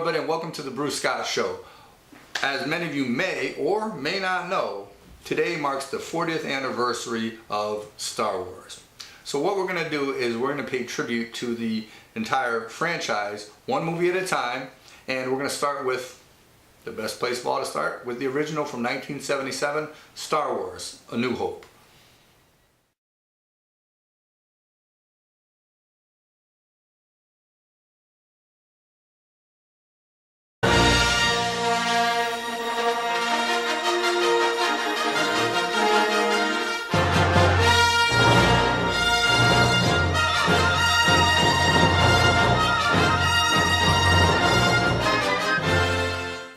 everybody, and welcome to the Bruce Scott Show. As many of you may or may not know, today marks the 40th anniversary of Star Wars. So what we're going to do is we're going to pay tribute to the entire franchise, one movie at a time, and we're going to start with the best place of all to start, with the original from 1977, Star Wars: A New Hope.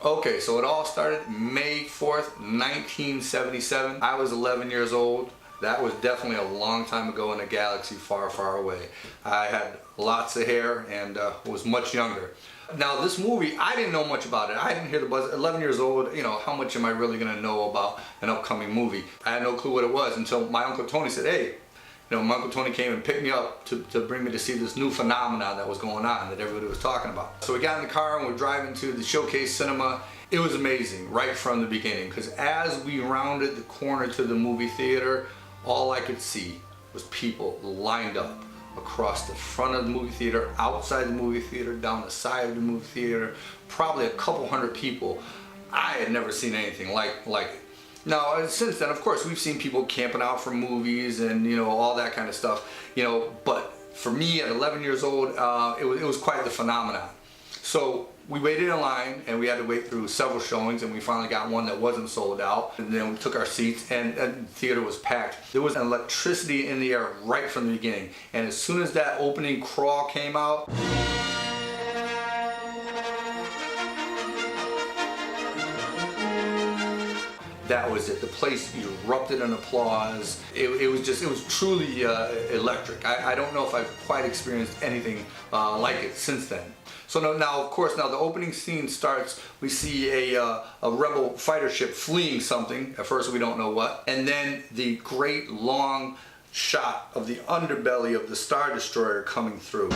Okay, so it all started May 4th, 1977. I was 11 years old. That was definitely a long time ago in a galaxy far, far away. I had lots of hair and was much younger. Now this movie, I didn't know much about it. I didn't hear the buzz. 11 years old, you know, how much am I really going to know about an upcoming movie? I had no clue what it was until my Uncle Tony said, hey, you know, my Uncle Tony came and picked me up to bring me to see this new phenomenon that was going on that everybody was talking about. So we got in the car and we're driving to the Showcase Cinema. It was amazing right from the beginning, because as we rounded the corner to the movie theater, all I could see was people lined up across the front of the movie theater, outside the movie theater, down the side of the movie theater, probably a couple hundred people. I had never seen anything like it. Now, since then, of course, we've seen people camping out for movies and, you know, all that kind of stuff, you know, but for me at 11 years old, it was quite the phenomenon. So we waited in line and we had to wait through several showings, and we finally got one that wasn't sold out. And then we took our seats and the theater was packed. There was an electricity in the air right from the beginning. And as soon as that opening crawl came out, that was it. The place erupted in applause. It was truly electric. I don't know if I've quite experienced anything like it since then. So now, of course, now the opening scene starts. We see a rebel fighter ship fleeing something. At first, we don't know what. And then the great long shot of the underbelly of the Star Destroyer coming through.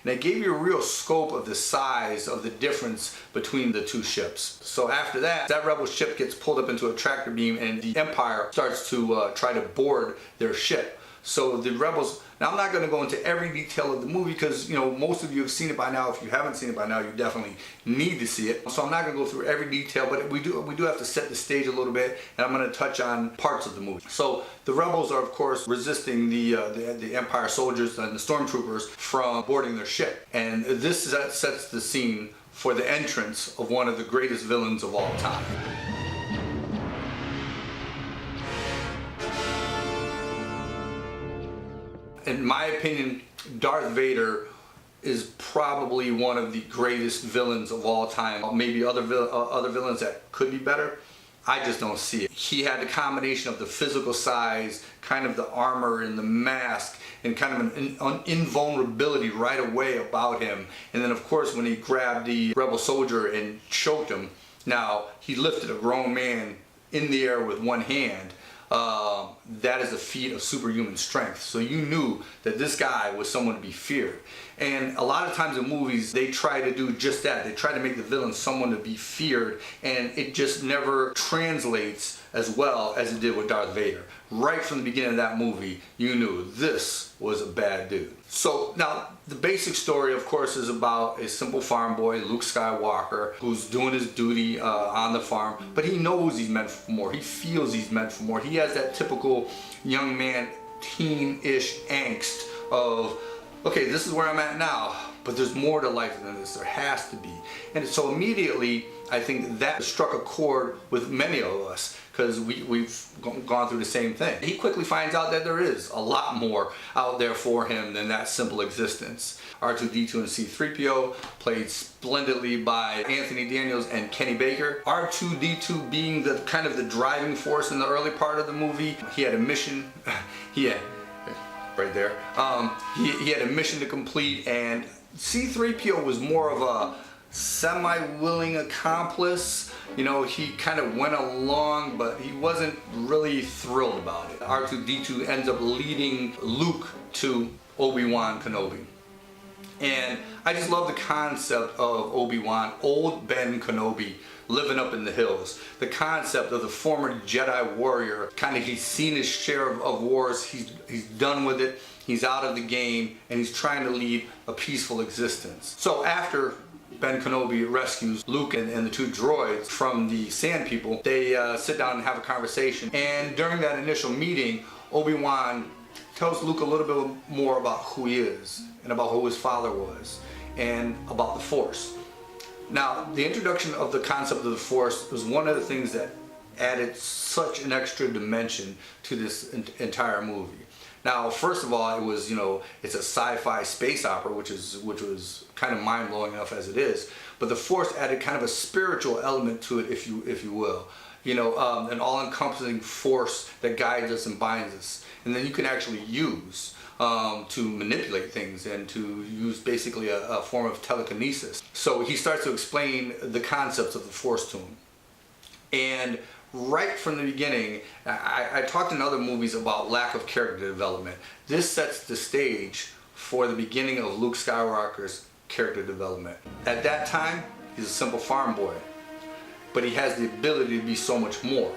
And it gave you a real scope of the size of the difference between the two ships. So after that, that rebel ship gets pulled up into a tractor beam and the Empire starts to try to board their ship. So the rebels, now I'm not going to go into every detail of the movie because, you know, most of you have seen it by now. If you haven't seen it by now, you definitely need to see it. So I'm not going to go through every detail, but we do have to set the stage a little bit, and I'm going to touch on parts of the movie. So the rebels are, of course, resisting the Empire soldiers and the stormtroopers from boarding their ship. And this sets the scene for the entrance of one of the greatest villains of all time. In my opinion, Darth Vader is probably one of the greatest villains of all time. Maybe other villains that could be better. I just don't see it. He had the combination of the physical size, kind of the armor and the mask, and kind of an invulnerability right away about him. And then, of course, when he grabbed the rebel soldier and choked him, now he lifted a grown man in the air with one hand. That is a feat of superhuman strength. So you knew that this guy was someone to be feared. And a lot of times in movies, they try to do just that. They try to make the villain someone to be feared, and it just never translates as well as it did with Darth Vader. Right from the beginning of that movie, you knew this was a bad dude. So now, the basic story, of course, is about a simple farm boy, Luke Skywalker, who's doing his duty on the farm, but he knows he's meant for more. He feels he's meant for more. He has that typical young man, teen-ish angst of, okay, this is where I'm at now, but there's more to life than this. There has to be. And so immediately, I think that struck a chord with many of us, because we've gone through the same thing. He quickly finds out that there is a lot more out there for him than that simple existence. R2d2 and C3po, played splendidly by Anthony Daniels and Kenny Baker. R2d2 being the kind of the driving force in the early part of the movie. He had a mission. Right there. He had a mission to complete, and C3po was more of a semi-willing accomplice. You know, he kind of went along, but he wasn't really thrilled about it. R2d2 ends up leading Luke to Obi-Wan Kenobi. And I just love the concept of Obi-Wan, old Ben Kenobi, living up in the hills. The concept of the former Jedi warrior, kind of he's seen his share of wars, he's done with it, he's out of the game, and he's trying to lead a peaceful existence. So after Ben Kenobi rescues Luke and the two droids from the Sand People, they sit down and have a conversation. And during that initial meeting, Obi-Wan tells Luke a little bit more about who he is and about who his father was and about the Force. Now, the introduction of the concept of the Force was one of the things that added such an extra dimension to this entire movie. Now, first of all, it was, you know, it's a sci-fi space opera, which was kind of mind-blowing enough as it is. But the Force added kind of a spiritual element to it, if you will. You know, an all-encompassing force that guides us and binds us, and then you can actually use to manipulate things and to use basically a form of telekinesis. So he starts to explain the concepts of the Force to him. And right from the beginning, I talked in other movies about lack of character development. This sets the stage for the beginning of Luke Skywalker's character development. At that time, he's a simple farm boy, but he has the ability to be so much more.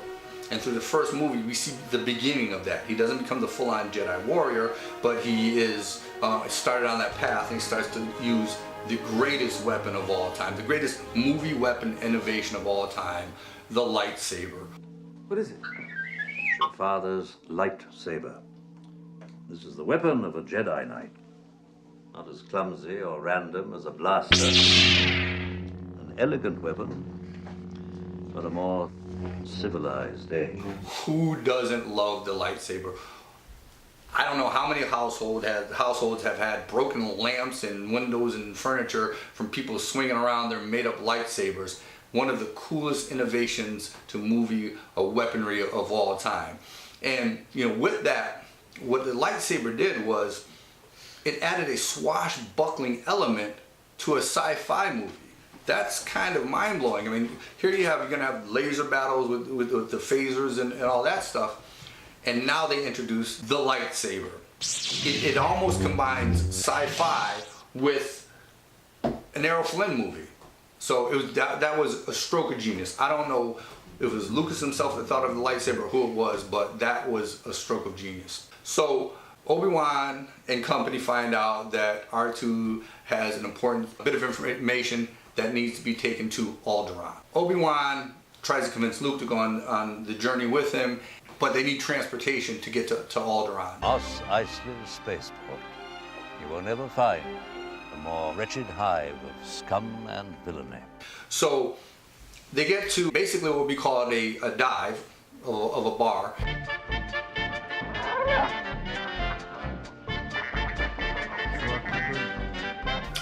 And through the first movie, we see the beginning of that. He doesn't become the full-on Jedi warrior, but he is started on that path, and he starts to use the greatest weapon of all time, the greatest movie weapon innovation of all time, the lightsaber. What is it? Your father's lightsaber. This is the weapon of a Jedi Knight. Not as clumsy or random as a blaster. An elegant weapon for a more civilized age. Who doesn't love the lightsaber? I don't know how many households have had broken lamps and windows and furniture from people swinging around their made-up lightsabers. One of the coolest innovations to movie weaponry of all time. And you know, with that, what the lightsaber did was it added a swashbuckling element to a sci-fi movie. That's kind of mind-blowing. I mean, here you're gonna have laser battles with the phasers and all that stuff, and now they introduce the lightsaber. It almost combines sci-fi with an Errol Flynn movie. So it was that was a stroke of genius. I don't know if it was Lucas himself that thought of the lightsaber or who it was, but that was a stroke of genius. So Obi-Wan and company find out that R2 has an important bit of information that needs to be taken to Alderaan. Obi-Wan tries to convince Luke to go on the journey with him, but they need transportation to get to Alderaan. Mos Eisley Spaceport. You will never find a more wretched hive of scum and villainy. So they get to basically what we call a dive of a bar.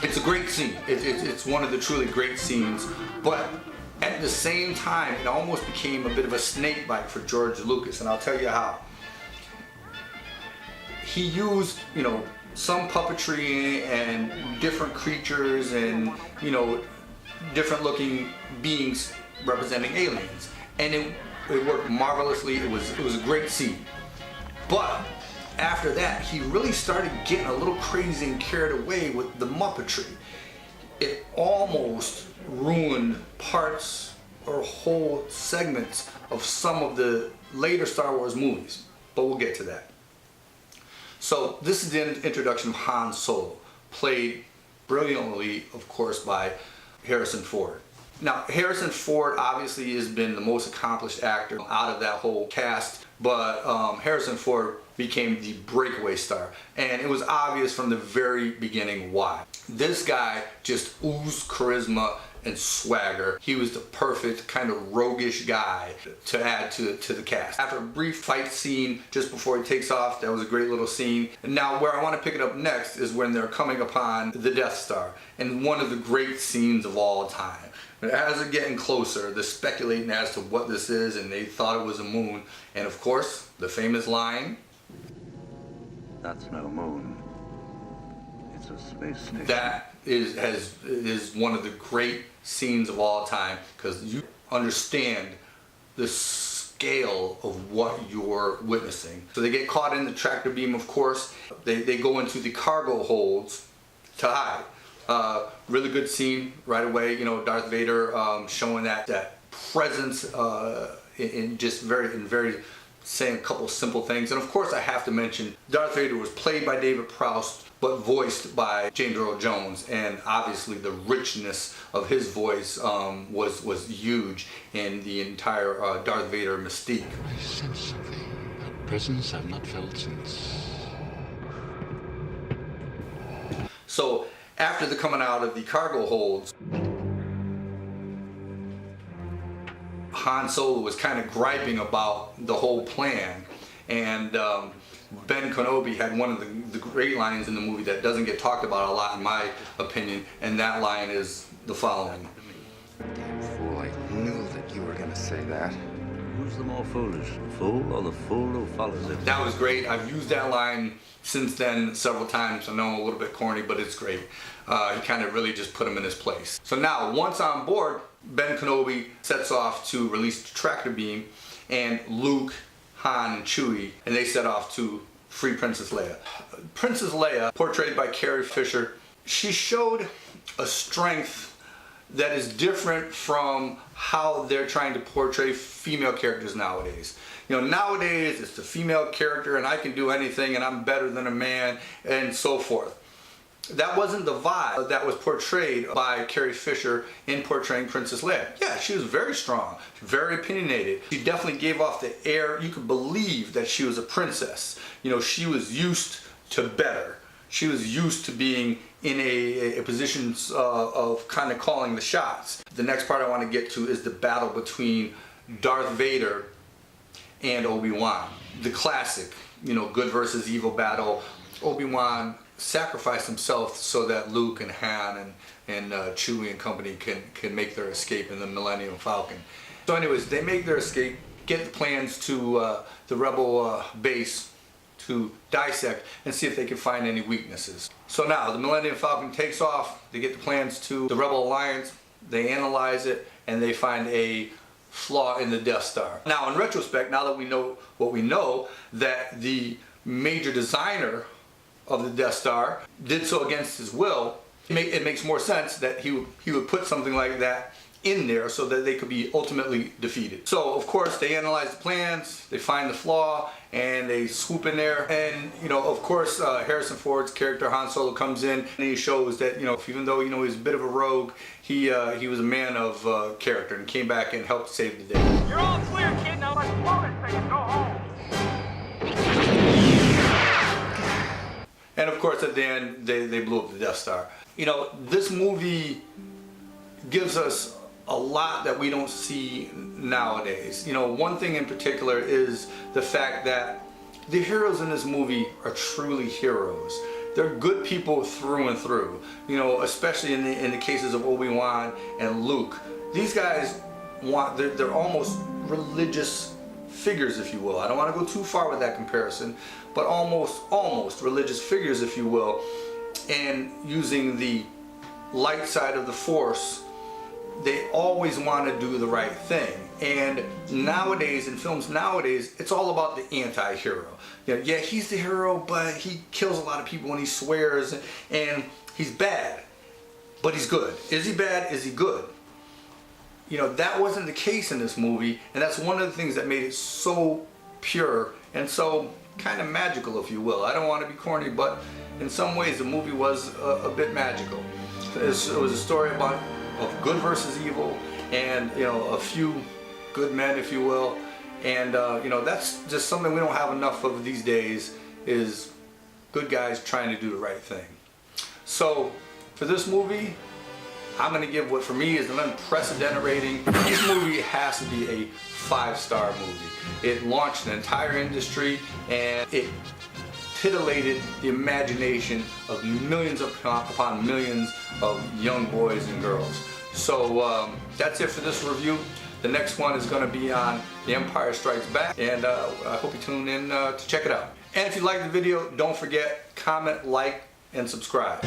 It's a great scene. It's one of the truly great scenes, but at the same time, it almost became a bit of a snake bite for George Lucas, and I'll tell you how. He used, you know, some puppetry and different creatures and, you know, different looking beings representing aliens, and it worked marvelously. It was a great scene, but after that, he really started getting a little crazy and carried away with the Muppetry. It almost ruined parts or whole segments of some of the later Star Wars movies, but we'll get to that. So this is the introduction of Han Solo, played brilliantly, of course, by Harrison Ford. Now, Harrison Ford obviously has been the most accomplished actor out of that whole cast, but Harrison Ford became the breakaway star, and it was obvious from the very beginning why. This guy just oozed charisma and swagger. He was the perfect kind of roguish guy to add to the cast. After a brief fight scene just before he takes off, that was a great little scene. And now where I want to pick it up next is when they're coming upon the Death Star, and one of the great scenes of all time. As they're getting closer, they're speculating as to what this is, and they thought it was a moon. And of course, the famous line, "That's no moon. It's a space station." That is one of the great scenes of all time, because you understand the scale of what you're witnessing. So they get caught in the tractor beam, of course. They go into the cargo holds to hide. Really good scene right away. You know, Darth Vader showing that presence in very saying a couple simple things. And of course, I have to mention Darth Vader was played by David Prowse, but voiced by James Earl Jones, and obviously the richness of his voice was huge in the entire Darth Vader mystique. I sense something, a presence I've not felt since. So after the coming out of the cargo holds, Han Solo was kind of griping about the whole plan, and Ben Kenobi had one of the great lines in the movie that doesn't get talked about a lot, in my opinion, and that line is the following. Damn fool, I knew that you were gonna say that. Who's the more foolish, the fool or the fool who follows it? That was great. I've used that line since then several times. I know I'm a little bit corny, but it's great. He kind of really just put him in his place. So now, once on board, Ben Kenobi sets off to release the tractor beam, and Luke, Han, and Chewie, and they set off to free Princess Leia. Princess Leia, portrayed by Carrie Fisher, she showed a strength that is different from how they're trying to portray female characters nowadays. You know, nowadays it's the female character and I can do anything and I'm better than a man and so forth. That wasn't the vibe that was portrayed by Carrie Fisher in portraying Princess Leia. Yeah, she was very strong, very opinionated. She definitely gave off the air. You could believe that she was a princess. You know, she was used to better. She was used to being in a position of kind of calling the shots. The next part I want to get to is the battle between Darth Vader and Obi-Wan. The classic, you know, good versus evil battle. Obi-Wan sacrificed himself so that Luke and Han and Chewie and company can make their escape in the Millennium Falcon. So anyways, they make their escape, get the plans to the rebel base to dissect and see if they can find any weaknesses. So now the Millennium Falcon takes off, they get the plans to the Rebel Alliance, they analyze it, and they find a flaw in the Death Star. Now in retrospect, now that we know what we know, that the major designer of the Death Star did so against his will, it makes more sense that he would put something like that in there so that they could be ultimately defeated. So of course they analyze the plans, they find the flaw, and they swoop in there. And you know, of course, Harrison Ford's character Han Solo comes in and he shows that, you know, even though, you know, he's a bit of a rogue, he was a man of character and came back and helped save the day. You're all clear, kid. Now let's blow this thing and go home. And of course at the end they blew up the Death Star. You know, this movie gives us a lot that we don't see nowadays. You know, one thing in particular is the fact that the heroes in this movie are truly heroes. They're good people through and through. You know, especially in the cases of Obi-Wan and Luke. These guys they're almost religious figures, if you will. I don't want to go too far with that comparison, but almost religious figures, if you will, and using the light side of the Force. They always want to do the right thing. And nowadays, in films nowadays, it's all about the anti-hero. You know, yeah, he's the hero, but he kills a lot of people and he swears and he's bad, but he's good. Is he bad? Is he good? You know, that wasn't the case in this movie, and that's one of the things that made it so pure and so kind of magical, if you will. I don't want to be corny, but in some ways the movie was a bit magical. It was a story of good versus evil, and you know, a few good men, if you will, and you know, that's just something we don't have enough of these days, is good guys trying to do the right thing. So for this movie, I'm going to give what for me is an unprecedented rating. This movie has to be a 5-star movie. It launched an entire industry and it titillated the imagination of millions upon millions of young boys and girls. So that's it for this review. The next one is going to be on The Empire Strikes Back, and I hope you tune in to check it out. And if you like the video, don't forget, comment, like, and subscribe.